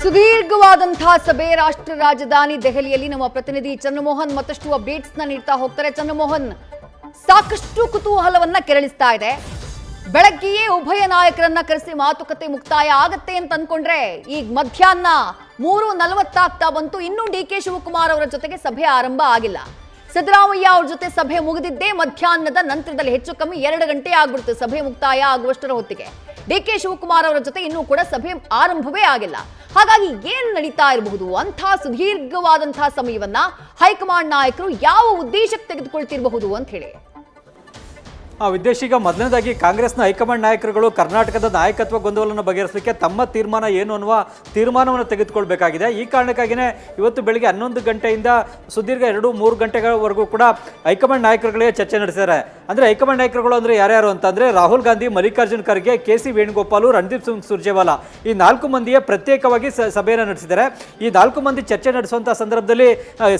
ಸುದೀರ್ಘವಾದಂತಹ ಸಭೆ ರಾಷ್ಟ್ರ ರಾಜಧಾನಿ ದೆಹಲಿಯಲ್ಲಿ ನಮ್ಮ ಪ್ರತಿನಿಧಿ ಚಂದ್ರಮೋಹನ್ ಮತ್ತಷ್ಟು ಅಪ್ಡೇಟ್ಸ್ ನ ನೀಡ್ತಾ ಹೋಗ್ತಾರೆ. ಚಂದ್ರಮೋಹನ್, ಸಾಕಷ್ಟು ಕುತೂಹಲವನ್ನ ಕೆರಳಿಸ್ತಾ ಇದೆ. ಬೆಳಗ್ಗೆಯೇ ಉಭಯ ನಾಯಕರನ್ನ ಕರೆಸಿ ಮಾತುಕತೆ ಮುಕ್ತಾಯ ಆಗತ್ತೆ ಅಂತ ಅನ್ಕೊಂಡ್ರೆ ಈಗ ಮಧ್ಯಾಹ್ನ 3:40 ಆಗ್ತಾ ಬಂತು. ಇನ್ನೂ ಡಿ.ಕೆ. ಶಿವಕುಮಾರ್ ಅವರ ಜೊತೆಗೆ ಸಭೆ ಆರಂಭ ಆಗಿಲ್ಲ. ಸಿದ್ದರಾಮಯ್ಯ ಅವ್ರ ಜೊತೆ ಸಭೆ ಮುಗಿದಿದ್ದೇ ಮಧ್ಯಾಹ್ನದ ನಂತರದಲ್ಲಿ, ಹೆಚ್ಚು ಕಮ್ಮಿ 2 ಗಂಟೆ ಆಗ್ಬಿಡುತ್ತೆ ಸಭೆ ಮುಕ್ತಾಯ ಆಗುವಷ್ಟರ ಹೊತ್ತಿಗೆ. ಡಿ.ಕೆ. ಶಿವಕುಮಾರ್ ಅವರ ಜೊತೆ ಇನ್ನೂ ಕೂಡ ಸಭೆ ಆರಂಭವೇ ಆಗಿಲ್ಲ. ಹಾಗಾಗಿ ಏನು ನಡೀತಾ ಇರಬಹುದು? ಅಂಥ ಸುದೀರ್ಘವಾದಂತಹ ಸಮಯವನ್ನ ಹೈಕಮಾಂಡ್ ನಾಯಕರು ಯಾವ ಉದ್ದೇಶಕ್ಕೆ ತೆಗೆದುಕೊಳ್ತಿರಬಹುದು ಅಂತ ಹೇಳಿ. ವಿದೇಶಿಗ ಮೊದಲನೇದಾಗಿ ಕಾಂಗ್ರೆಸ್ನ ಹೈಕಮಾಂಡ್ ನಾಯಕರುಗಳು ಕರ್ನಾಟಕದ ನಾಯಕತ್ವ ಗೊಂದಲವನ್ನು ಬಗೆಹರಿಸಲಿಕ್ಕೆ ತಮ್ಮ ತೀರ್ಮಾನ ಏನು ಅನ್ನುವ ತೀರ್ಮಾನವನ್ನು ತೆಗೆದುಕೊಳ್ಬೇಕಾಗಿದೆ. ಈ ಕಾರಣಕ್ಕಾಗಿಯೇ ಇವತ್ತು ಬೆಳಿಗ್ಗೆ 11 ಗಂಟೆಯಿಂದ ಸುದೀರ್ಘ 2-3 ಗಂಟೆಗಳವರೆಗೂ ಕೂಡ ಹೈಕಮಾಂಡ್ ನಾಯಕರುಗಳಿಗೆ ಚರ್ಚೆ ನಡೆಸಿದ್ದಾರೆ. ಅಂದರೆ ಹೈಕಮಾಂಡ್ ನಾಯಕರುಗಳು ಅಂದರೆ ಯಾರ್ಯಾರು ಅಂತಂದರೆ ರಾಹುಲ್ ಗಾಂಧಿ, ಮಲ್ಲಿಕಾರ್ಜುನ್ ಖರ್ಗೆ, ಕೆ.ಸಿ. ವೇಣುಗೋಪಾಲ್, ರಣದೀಪ್ ಸಿಂಗ್ ಸುರ್ಜೇವಾಲಾ, ಈ 4 ಮಂದಿಯ ಪ್ರತ್ಯೇಕವಾಗಿ ಸಭೆಯನ್ನು ನಡೆಸಿದ್ದಾರೆ. ಈ 4 ಮಂದಿ ಚರ್ಚೆ ನಡೆಸುವಂಥ ಸಂದರ್ಭದಲ್ಲಿ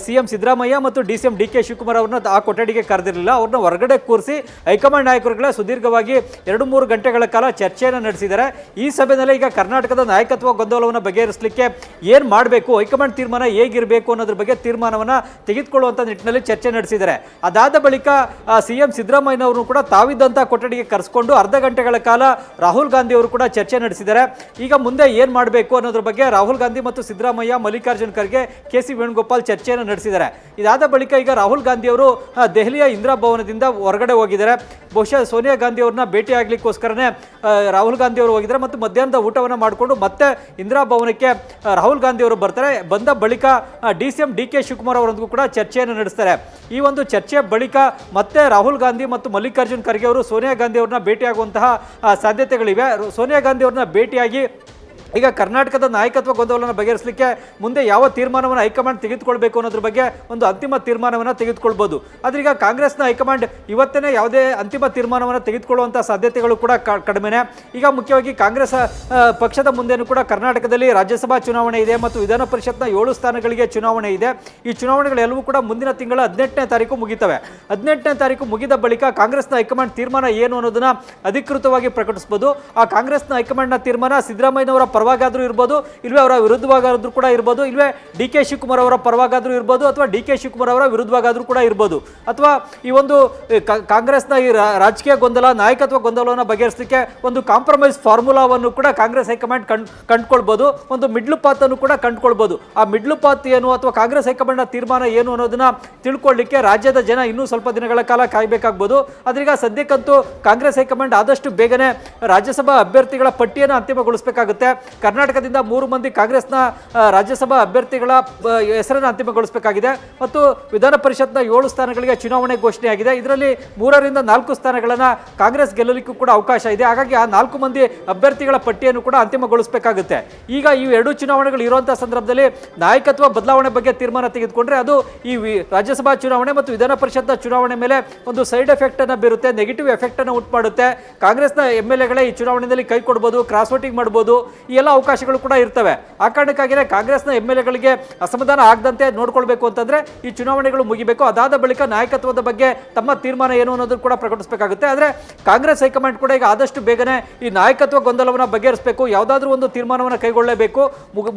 ಸಿ.ಎಂ. ಸಿದ್ದರಾಮಯ್ಯ ಮತ್ತು ಡಿ.ಕೆ. ಶಿವಕುಮಾರ್ ಅವ್ರನ್ನ ಆ ಕೊಠಡಿಗೆ ಕರೆದಿರಲಿಲ್ಲ. ಅವ್ರನ್ನ ಹೊರಗಡೆ ಕೂರಿಸಿ ಹೈಕಮಾಂಡ್ ನಾಯಕರುಗಳ ಸುದೀರ್ಘವಾಗಿ 2-3 ಗಂಟೆಗಳ ಕಾಲ ಚರ್ಚೆಯನ್ನು ನಡೆಸಿದ್ದಾರೆ. ಈ ಸಭೆಯಲ್ಲಿ ಈಗ ಕರ್ನಾಟಕದ ನಾಯಕತ್ವ ಗೊಂದಲವನ್ನು ಬಗೆಹರಿಸಲಿಕ್ಕೆ ಏನು ಮಾಡಬೇಕು, ಹೈಕಮಾಂಡ್ ತೀರ್ಮಾನ ಹೇಗಿರಬೇಕು ಅನ್ನೋದ್ರ ಬಗ್ಗೆ ತೀರ್ಮಾನವನ್ನು ತೆಗೆದುಕೊಳ್ಳುವಂಥ ನಿಟ್ಟಿನಲ್ಲಿ ಚರ್ಚೆ ನಡೆಸಿದ್ದಾರೆ. ಅದಾದ ಬಳಿಕ ಸಿ.ಎಂ. ಸಿದ್ದರಾಮಯ್ಯನವರು ಕೂಡ ತಾವಿದ್ದಂಥ ಕೊಠಡಿಗೆ ಕರೆಸಿಕೊಂಡು ಅರ್ಧ ಗಂಟೆಗಳ ಕಾಲ ರಾಹುಲ್ ಗಾಂಧಿ ಅವರು ಕೂಡ ಚರ್ಚೆ ನಡೆಸಿದ್ದಾರೆ. ಈಗ ಮುಂದೆ ಏನು ಮಾಡಬೇಕು ಅನ್ನೋದ್ರ ಬಗ್ಗೆ ರಾಹುಲ್ ಗಾಂಧಿ ಮತ್ತು ಸಿದ್ದರಾಮಯ್ಯ, ಮಲ್ಲಿಕಾರ್ಜುನ್ ಖರ್ಗೆ, ಕೆ.ಸಿ. ವೇಣುಗೋಪಾಲ್ ಚರ್ಚೆಯನ್ನು ನಡೆಸಿದ್ದಾರೆ. ಇದಾದ ಬಳಿಕ ಈಗ ರಾಹುಲ್ ಗಾಂಧಿ ಅವರು ದೆಹಲಿಯ ಇಂದಿರಾ ಭವನದಿಂದ ಹೊರಗಡೆ ಹೋಗಿದ್ದಾರೆ. ಬಹುಶಃ ಸೋನಿಯಾ ಗಾಂಧಿ ಅವ್ರನ್ನ ಭೇಟಿ ಆಗಲಿಕ್ಕೋಸ್ಕರನೇ ರಾಹುಲ್ ಗಾಂಧಿ ಅವರು ಹೋಗಿದ್ದಾರೆ ಮತ್ತು ಮಧ್ಯಾಹ್ನದ ಊಟವನ್ನು ಮಾಡಿಕೊಂಡು ಮತ್ತೆ ಇಂದಿರಾ ಭವನಕ್ಕೆ ರಾಹುಲ್ ಗಾಂಧಿ ಅವರು ಬರ್ತಾರೆ. ಬಂದ ಬಳಿಕ ಡಿ.ಕೆ. ಶಿವಕುಮಾರ್ ಅವರೊಂದಿಗೂ ಕೂಡ ಚರ್ಚೆಯನ್ನು ನಡೆಸ್ತಾರೆ. ಈ ಒಂದು ಚರ್ಚೆಯ ಬಳಿಕ ಮತ್ತೆ ರಾಹುಲ್ ಗಾಂಧಿ ಮತ್ತು ಮಲ್ಲಿಕಾರ್ಜುನ್ ಖರ್ಗೆ ಅವರು ಸೋನಿಯಾ ಗಾಂಧಿ ಅವ್ರನ್ನ ಭೇಟಿಯಾಗುವಂತಹ ಸಾಧ್ಯತೆಗಳಿವೆ. ಸೋನಿಯಾ ಗಾಂಧಿ ಅವ್ರನ್ನ ಭೇಟಿಯಾಗಿ ಈಗ ಕರ್ನಾಟಕದ ನಾಯಕತ್ವ ಗೊಂದಲವನ್ನು ಬಗೆಹರಿಸಲಿಕ್ಕೆ ಮುಂದೆ ಯಾವ ತೀರ್ಮಾನವನ್ನು ಹೈಕಮಾಂಡ್ ತೆಗೆದುಕೊಳ್ಬೇಕು ಅನ್ನೋದ್ರ ಬಗ್ಗೆ ಒಂದು ಅಂತಿಮ ತೀರ್ಮಾನವನ್ನು ತೆಗೆದುಕೊಳ್ಬೋದು. ಆದರೆ ಈಗ ಕಾಂಗ್ರೆಸ್ನ ಹೈಕಮಾಂಡ್ ಇವತ್ತೇ ಯಾವುದೇ ಅಂತಿಮ ತೀರ್ಮಾನವನ್ನು ತೆಗೆದುಕೊಳ್ಳುವಂಥ ಸಾಧ್ಯತೆಗಳು ಕೂಡ ಕಡಿಮೆನೆ. ಈಗ ಮುಖ್ಯವಾಗಿ ಕಾಂಗ್ರೆಸ್ ಪಕ್ಷದ ಮುಂದೆನೂ ಕೂಡ ಕರ್ನಾಟಕದಲ್ಲಿ ರಾಜ್ಯಸಭಾ ಚುನಾವಣೆ ಇದೆ ಮತ್ತು ವಿಧಾನ ಪರಿಷತ್ನ 7 ಸ್ಥಾನಗಳಿಗೆ ಚುನಾವಣೆ ಇದೆ. ಈ ಚುನಾವಣೆಗಳೆಲ್ಲವೂ ಕೂಡ ಮುಂದಿನ ತಿಂಗಳ 18ನೇ ತಾರೀಕು ಮುಗಿತವೆ. 18ನೇ ತಾರೀಕು ಮುಗಿದ ಬಳಿಕ ಕಾಂಗ್ರೆಸ್ನ ಹೈಕಮಾಂಡ್ ತೀರ್ಮಾನ ಏನು ಅನ್ನೋದನ್ನ ಅಧಿಕೃತವಾಗಿ ಪ್ರಕಟಿಸಬಹುದು. ಆ ಕಾಂಗ್ರೆಸ್ನ ಹೈಕಮಾಂಡ್ನ ತೀರ್ಮಾನ ಸಿದ್ದರಾಮಯ್ಯನವರ ಪರವಾಗಾದ್ರೂ ಇರ್ಬೋದು, ಇಲ್ವೇ ಅವರ ವಿರುದ್ಧವಾಗಾದ್ರೂ ಕೂಡ ಇರ್ಬೋದು, ಇಲ್ವೇ ಡಿ.ಕೆ. ಶಿವಕುಮಾರ್ ಅವರ ಪರವಾಗಾದ್ರೂ ಇರ್ಬೋದು, ಅಥವಾ ಡಿ.ಕೆ. ಶಿವಕುಮಾರ್ ಅವರ ವಿರುದ್ಧವಾಗಾದ್ರೂ ಕೂಡ ಇರ್ಬೋದು, ಅಥವಾ ಈ ಒಂದು ಕಾಂಗ್ರೆಸ್ನ ಈ ರಾಜಕೀಯ ಗೊಂದಲ, ನಾಯಕತ್ವ ಗೊಂದಲವನ್ನು ಬಗೆಹರಿಸಲಿಕ್ಕೆ ಒಂದು ಕಾಂಪ್ರಮೈಸ್ ಫಾರ್ಮುಲಾವನ್ನು ಕೂಡ ಕಾಂಗ್ರೆಸ್ ಹೈಕಮಾಂಡ್ ಕಂಡುಕೊಳ್ಬೋದು. ಒಂದು ಮಿಡ್ಲ್ ಪಾತ್ ಅನ್ನು ಕೂಡ ಕಂಡುಕೊಳ್ಬೋದು. ಆ ಮಿಡ್ಲ್ ಪಾತ್ ಏನು ಅಥವಾ ಕಾಂಗ್ರೆಸ್ ಹೈಕಮಾಂಡ್ನ ತೀರ್ಮಾನ ಏನು ಅನ್ನೋದನ್ನ ತಿಳ್ಕೊಳ್ಳಿಕ್ಕೆ ರಾಜ್ಯದ ಜನ ಇನ್ನೂ ಸ್ವಲ್ಪ ದಿನಗಳ ಕಾಲ ಕಾಯಬೇಕಾಗ್ಬೋದು. ಆದ್ರೀಗ ಸದ್ಯಕ್ಕಂತೂ ಕಾಂಗ್ರೆಸ್ ಹೈಕಮಾಂಡ್ ಆದಷ್ಟು ಬೇಗನೆ ರಾಜ್ಯಸಭಾ ಅಭ್ಯರ್ಥಿಗಳ ಪಟ್ಟಿಯನ್ನು ಅಂತಿಮಗೊಳಿಸಬೇಕಾಗುತ್ತೆ. ಕರ್ನಾಟಕದಿಂದ 3 ಮಂದಿ ಕಾಂಗ್ರೆಸ್ನ ರಾಜ್ಯಸಭಾ ಅಭ್ಯರ್ಥಿಗಳ ಹೆಸರನ್ನು ಅಂತಿಮಗೊಳಿಸಬೇಕಾಗಿದೆ ಮತ್ತು ವಿಧಾನ ಪರಿಷತ್ನ 7 ಸ್ಥಾನಗಳಿಗೆ ಚುನಾವಣೆ ಘೋಷಣೆಯಾಗಿದೆ. ಇದರಲ್ಲಿ 3ರಿಂದ 4 ಸ್ಥಾನಗಳನ್ನು ಕಾಂಗ್ರೆಸ್ ಗೆಲ್ಲಲಿಕ್ಕೂ ಕೂಡ ಅವಕಾಶ ಇದೆ. ಹಾಗಾಗಿ ಆ 4 ಮಂದಿ ಅಭ್ಯರ್ಥಿಗಳ ಪಟ್ಟಿಯನ್ನು ಕೂಡ ಅಂತಿಮಗೊಳಿಸಬೇಕಾಗುತ್ತೆ. ಈಗ ಈ 2 ಚುನಾವಣೆಗಳು ಇರುವಂತಹ ಸಂದರ್ಭದಲ್ಲಿ ನಾಯಕತ್ವ ಬದಲಾವಣೆ ಬಗ್ಗೆ ತೀರ್ಮಾನ ತೆಗೆದುಕೊಂಡ್ರೆ ಅದು ಈ ರಾಜ್ಯಸಭಾ ಚುನಾವಣೆ ಮತ್ತು ವಿಧಾನ ಪರಿಷತ್ನ ಚುನಾವಣೆ ಮೇಲೆ ಒಂದು ಸೈಡ್ ಎಫೆಕ್ಟ್ ಅನ್ನು ಬೀರುತ್ತೆ, ನೆಗೆಟಿವ್ ಎಫೆಕ್ಟ್ ಅನ್ನು ಉಂಟು ಮಾಡುತ್ತೆ. ಕಾಂಗ್ರೆಸ್ನ MLAಗಳೇ ಈ ಚುನಾವಣೆಯಲ್ಲಿ ಕೈ ಕೊಡಬಹುದು, ಕ್ರಾಸ್ ವೋಟಿಂಗ್ ಮಾಡಬಹುದು, ಈ ಎಲ್ಲ ಅವಕಾಶಗಳು ಕೂಡ ಇರ್ತವೆ. ಆ ಕಾರಣಕ್ಕಾಗಿಯೇ ಕಾಂಗ್ರೆಸ್ನ MLAಗಳಿಗೆ ಅಸಮಾಧಾನ ಆಗದಂತೆ ನೋಡ್ಕೊಳ್ಬೇಕು ಅಂತಂದ್ರೆ ಈ ಚುನಾವಣೆಗಳು ಮುಗಿಬೇಕು. ಅದಾದ ಬಳಿಕ ನಾಯಕತ್ವದ ಬಗ್ಗೆ ತಮ್ಮ ತೀರ್ಮಾನ ಏನು ಅನ್ನೋದು ಕೂಡ ಪ್ರಕಟಿಸಬೇಕಾಗುತ್ತೆ. ಆದರೆ ಕಾಂಗ್ರೆಸ್ ಹೈಕಮಾಂಡ್ ಕೂಡ ಈಗ ಆದಷ್ಟು ಬೇಗನೆ ಈ ನಾಯಕತ್ವ ಗೊಂದಲವನ್ನು ಬಗೆಹರಿಸಬೇಕು, ಯಾವುದಾದ್ರೂ ಒಂದು ತೀರ್ಮಾನವನ್ನು ಕೈಗೊಳ್ಳಬೇಕು.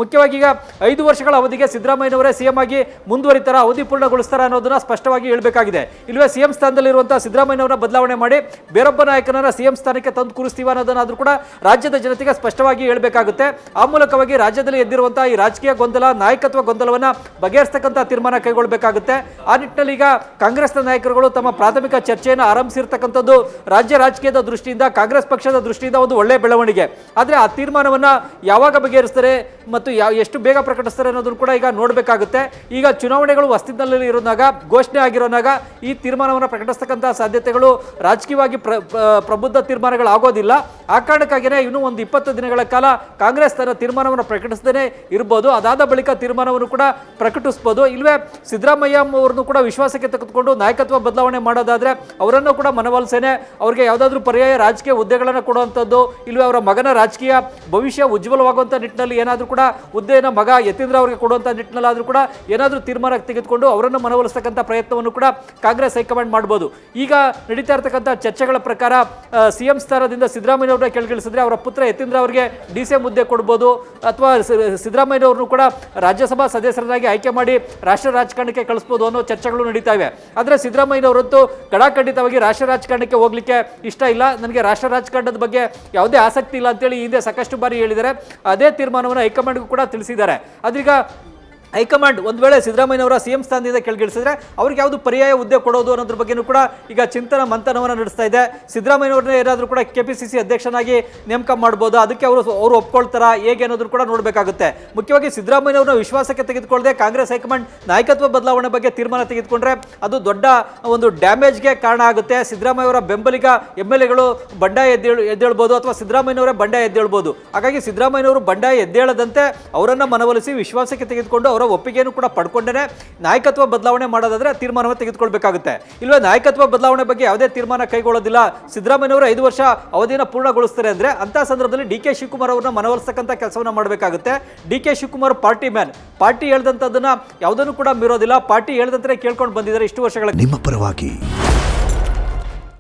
ಮುಖ್ಯವಾಗಿ ಈಗ 5 ವರ್ಷಗಳ ಅವಧಿಗೆ ಸಿದ್ದರಾಮಯ್ಯನವರೇ ಸಿಎಂ ಆಗಿ ಮುಂದುವರಿತಾರ, ಅವಧಿ ಪೂರ್ಣಗೊಳಿಸ್ತಾರ ಅನ್ನೋದನ್ನ ಸ್ಪಷ್ಟವಾಗಿ ಹೇಳಬೇಕಾಗಿದೆ. ಇಲ್ಲವೇ ಸಿಎಂ ಸ್ಥಾನದಲ್ಲಿರುವಂತಹ ಸಿದ್ದರಾಮಯ್ಯನವರನ್ನ ಬದಲಾವಣೆ ಮಾಡಿ ಬೇರೊಬ್ಬ ನಾಯಕನನ್ನ ಸಿಎಂ ಸ್ಥಾನಕ್ಕೆ ತಂದು ಕೂರಿಸ್ತೀವ ಅನ್ನೋದನ್ನಾದ್ರೂ ಕೂಡ ರಾಜ್ಯದ ಜನತೆಗೆ ಸ್ಪಷ್ಟವಾಗಿ ಹೇಳಬೇಕಾಗುತ್ತೆ. ಆ ಮೂಲಕವಾಗಿ ರಾಜ್ಯದಲ್ಲಿ ಎದ್ದಿರುವಂತಹ ಈ ರಾಜಕೀಯ ಗೊಂದಲ, ನಾಯಕತ್ವ ಗೊಂದಲವನ್ನ ಬಗೆಹರಿಸತಕ್ಕಂಥ ತೀರ್ಮಾನ ಕೈಗೊಳ್ಳಬೇಕಾಗುತ್ತೆ. ಆ ನಿಟ್ಟಿನಲ್ಲಿ ಈಗ ಕಾಂಗ್ರೆಸ್ನ ನಾಯಕರುಗಳು ತಮ್ಮ ಪ್ರಾಥಮಿಕ ಚರ್ಚೆಯನ್ನು ಆರಂಭಿಸಿರ್ತಕ್ಕಂಥದ್ದು ರಾಜ್ಯ ರಾಜಕೀಯದ ದೃಷ್ಟಿಯಿಂದ, ಕಾಂಗ್ರೆಸ್ ಪಕ್ಷದ ದೃಷ್ಟಿಯಿಂದ ಒಂದು ಒಳ್ಳೆಯ ಬೆಳವಣಿಗೆ. ಆದರೆ ಆ ತೀರ್ಮಾನವನ್ನ ಯಾವಾಗ ಬಗೆಹರಿಸ್ತಾರೆ ಮತ್ತು ಎಷ್ಟು ಬೇಗ ಪ್ರಕಟಿಸ್ತಾರೆ ಅನ್ನೋದನ್ನು ಕೂಡ ಈಗ ನೋಡಬೇಕಾಗುತ್ತೆ. ಈಗ ಚುನಾವಣೆಗಳು ಅಸ್ತಿತ್ವದಲ್ಲಿ ಇರೋದಾಗ, ಘೋಷಣೆ ಆಗಿರೋದಾಗ ಈ ತೀರ್ಮಾನವನ್ನು ಪ್ರಕಟಿಸ್ತಕ್ಕಂಥ ಸಾಧ್ಯತೆಗಳು ರಾಜಕೀಯವಾಗಿ ಪ್ರಬುದ್ಧ ತೀರ್ಮಾನಗಳಾಗೋದಿಲ್ಲ. ಆ ಕಾರಣಕ್ಕಾಗಿಯೇ ಇನ್ನೂ ಒಂದು 20 ದಿನಗಳ ಕಾಲ ಕಾಂಗ್ರೆಸ್ ತನ್ನ ತೀರ್ಮಾನವನ್ನು ಪ್ರಕಟಿಸದೇ ಇರಬಹುದು. ಅದಾದ ಬಳಿಕ ತೀರ್ಮಾನವನ್ನು ಕೂಡ ಪ್ರಕಟಿಸಬಹುದು. ಇಲ್ವೇ ಸಿದ್ದರಾಮಯ್ಯ ಅವರನ್ನು ಕೂಡ ವಿಶ್ವಾಸಕ್ಕೆ ತೆಗೆದುಕೊಂಡು ನಾಯಕತ್ವ ಬದಲಾವಣೆ ಮಾಡೋದಾದ್ರೆ ಅವರನ್ನು ಕೂಡ ಮನವೊಲಿಸೇನೆ ಅವರಿಗೆ ಯಾವುದಾದ್ರೂ ಪರ್ಯಾಯ ರಾಜಕೀಯ ಹುದ್ದೆಗಳನ್ನು ಕೊಡುವಂಥದ್ದು, ಇಲ್ವೇ ಅವರ ಮಗನ ರಾಜಕೀಯ ಭವಿಷ್ಯ ಉಜ್ವಲವಾಗುವಂಥ ನಿಟ್ಟಿನಲ್ಲಿ ಏನಾದರೂ ಕೂಡ ಹುದ್ದೆಯನ್ನು ಮಗ ಯತೀಂದ್ರ ಅವರಿಗೆ ಕೊಡುವಂಥ ನಿಟ್ಟಿನಲ್ಲಾದರೂ ಕೂಡ ಏನಾದರೂ ತೀರ್ಮಾನ ತೆಗೆದುಕೊಂಡು ಅವರನ್ನು ಮನವೊಲಿಸತಕ್ಕಂಥ ಪ್ರಯತ್ನವನ್ನು ಕೂಡ ಕಾಂಗ್ರೆಸ್ ಹೈಕಮಾಂಡ್ ಮಾಡಬಹುದು. ಈಗ ನಡೀತಾ ಇರತಕ್ಕಂಥ ಚರ್ಚೆಗಳ ಪ್ರಕಾರ ಸಿಎಂ ಸ್ಥಾನದಿಂದ ಸಿದ್ದರಾಮಯ್ಯ ಅವರನ್ನ ಕೆಳಗಿಳಿಸಿದ್ರೆ ಅವರ ಪುತ್ರ ಯತೀಂದ್ರ ಅವರಿಗೆ ಡಿ.ಸಿ.ಎಂ ಹುದ್ದೆ ಕೊಡ್ಬೋದು, ಅಥವಾ ಸಿದ್ದರಾಮಯ್ಯನವ್ರನ್ನು ಕೂಡ ರಾಜ್ಯಸಭಾ ಸದಸ್ಯರಾಗಿ ಆಯ್ಕೆ ಮಾಡಿ ರಾಷ್ಟ್ರ ರಾಜಕಾರಣಕ್ಕೆ ಕಳಿಸ್ಬೋದು ಅನ್ನೋ ಚರ್ಚೆಗಳು ನಡೀತಾ ಇವೆ. ಆದರೆ ಸಿದ್ದರಾಮಯ್ಯನವರಂತೂ ಕಡಾಖಂಡಿತವಾಗಿ ರಾಷ್ಟ್ರ ರಾಜಕಾರಣಕ್ಕೆ ಹೋಗ್ಲಿಕ್ಕೆ ಇಷ್ಟ ಇಲ್ಲ, ನನಗೆ ರಾಷ್ಟ್ರ ರಾಜಕಾರಣದ ಬಗ್ಗೆ ಯಾವುದೇ ಆಸಕ್ತಿ ಇಲ್ಲ ಅಂತೇಳಿ ಹಿಂದೆ ಸಾಕಷ್ಟು ಬಾರಿ ಹೇಳಿದ್ದಾರೆ. ಅದೇ ತೀರ್ಮಾನವನ್ನು ಹೈಕಮಾಂಡ್ಗೂ ಕೂಡ ತಿಳಿಸಿದ್ದಾರೆ. ಅದೀಗ ಹೈಕಮಾಂಡ್ ಒಂದು ವೇಳೆ ಸಿದ್ದರಾಮಯ್ಯನವರ ಸಿ ಎಂ ಸ್ಥಾನದಿಂದ ಕೆಳಗಿಳಿಸಿದ್ರೆ ಅವ್ರಿಗೆ ಯಾವುದು ಪರ್ಯಾಯ ಹುದ್ದೆ ಕೊಡೋದು ಅನ್ನೋದ್ರ ಬಗ್ಗೆನೂ ಕೂಡ ಈಗ ಚಿಂತನ ಮಂಥನವನ್ನು ನಡೆಸ್ತಾ ಇದೆ. ಸಿದ್ದರಾಮಯ್ಯನವ್ರನ್ನೇ ಏನಾದರೂ ಕೂಡ KPCC ಅಧ್ಯಕ್ಷನಾಗಿ ನೇಮಕ ಮಾಡ್ಬೋದು, ಅದಕ್ಕೆ ಅವರು ಒಪ್ಕೊಳ್ತಾರಾ ಹೇಗೆ ಅನ್ನೋದನ್ನು ಕೂಡ ನೋಡಬೇಕಾಗುತ್ತೆ. ಮುಖ್ಯವಾಗಿ ಸಿದ್ದರಾಮಯ್ಯನವ್ರನ್ನ ವಿಶ್ವಾಸಕ್ಕೆ ತೆಗೆದುಕೊಳ್ಳದೆ ಕಾಂಗ್ರೆಸ್ ಹೈಕಮಾಂಡ್ ನಾಯಕತ್ವ ಬದಲಾವಣೆ ಬಗ್ಗೆ ತೀರ್ಮಾನ ತೆಗೆದುಕೊಂಡ್ರೆ ಅದು ದೊಡ್ಡ ಒಂದು ಡ್ಯಾಮೇಜ್ಗೆ ಕಾರಣ ಆಗುತ್ತೆ. ಸಿದ್ದರಾಮಯ್ಯವರ ಬೆಂಬಲಿಗ MLAಗಳು ಬಂಡಾಯ ಎದ್ದೇಳ್ಬೋದು, ಅಥವಾ ಸಿದ್ದರಾಮಯ್ಯನವರೇ ಬಂಡಾಯ ಎದ್ದೇಳ್ಬೋದು. ಹಾಗಾಗಿ ಸಿದ್ದರಾಮಯ್ಯನವರು ಬಂಡಾಯ ಎದ್ದೇಳದಂತೆ ಅವರನ್ನು ಮನವೊಲಿಸಿ ವಿಶ್ವಾಸಕ್ಕೆ ತೆಗೆದುಕೊಂಡು ಅವರ ಒಪ್ಪಿಗೆಯನ್ನು ಕೂಡ ಪಡ್ಕೊಂಡೇ ನಾಯಕತ್ವ ಬದಲಾವಣೆ ಮಾಡೋದಾದ್ರೆ ತೀರ್ಮಾನವನ್ನು ತೆಗೆದುಕೊಳ್ಬೇಕಾಗುತ್ತೆ. ಇಲ್ವೇ ನಾಯಕತ್ವ ಬದಲಾವಣೆ ಬಗ್ಗೆ ಯಾವುದೇ ತೀರ್ಮಾನ ಕೈಗೊಳ್ಳೋದಿಲ್ಲ, ಸಿದ್ದರಾಮಯ್ಯನವರು 5 ವರ್ಷ ಅವಧಿಯನ್ನು ಪೂರ್ಣಗೊಳಿಸ್ತಾರೆ ಅಂದ್ರೆ ಅಂತ ಸಂದರ್ಭದಲ್ಲಿ DK ಶಿವಕುಮಾರ್ ಅವರನ್ನ ಮನವೊಲಿಸತಕ್ಕಂಥ ಕೆಲಸವನ್ನ ಮಾಡಬೇಕಾಗುತ್ತೆ. DK Shivakumar party man, party ಹೇಳ್ದಂಥದ್ದನ್ನ ಯಾವುದನ್ನು ಕೂಡ ಮೀರೋದಿಲ್ಲ, ಪಾರ್ಟಿ ಹೇಳ್ದಂತೆ ಕೇಳ್ಕೊಂಡು ಬಂದಿದ್ದಾರೆ ಇಷ್ಟು ವರ್ಷಗಳ. ನಿಮ್ಮ ಪರವಾಗಿ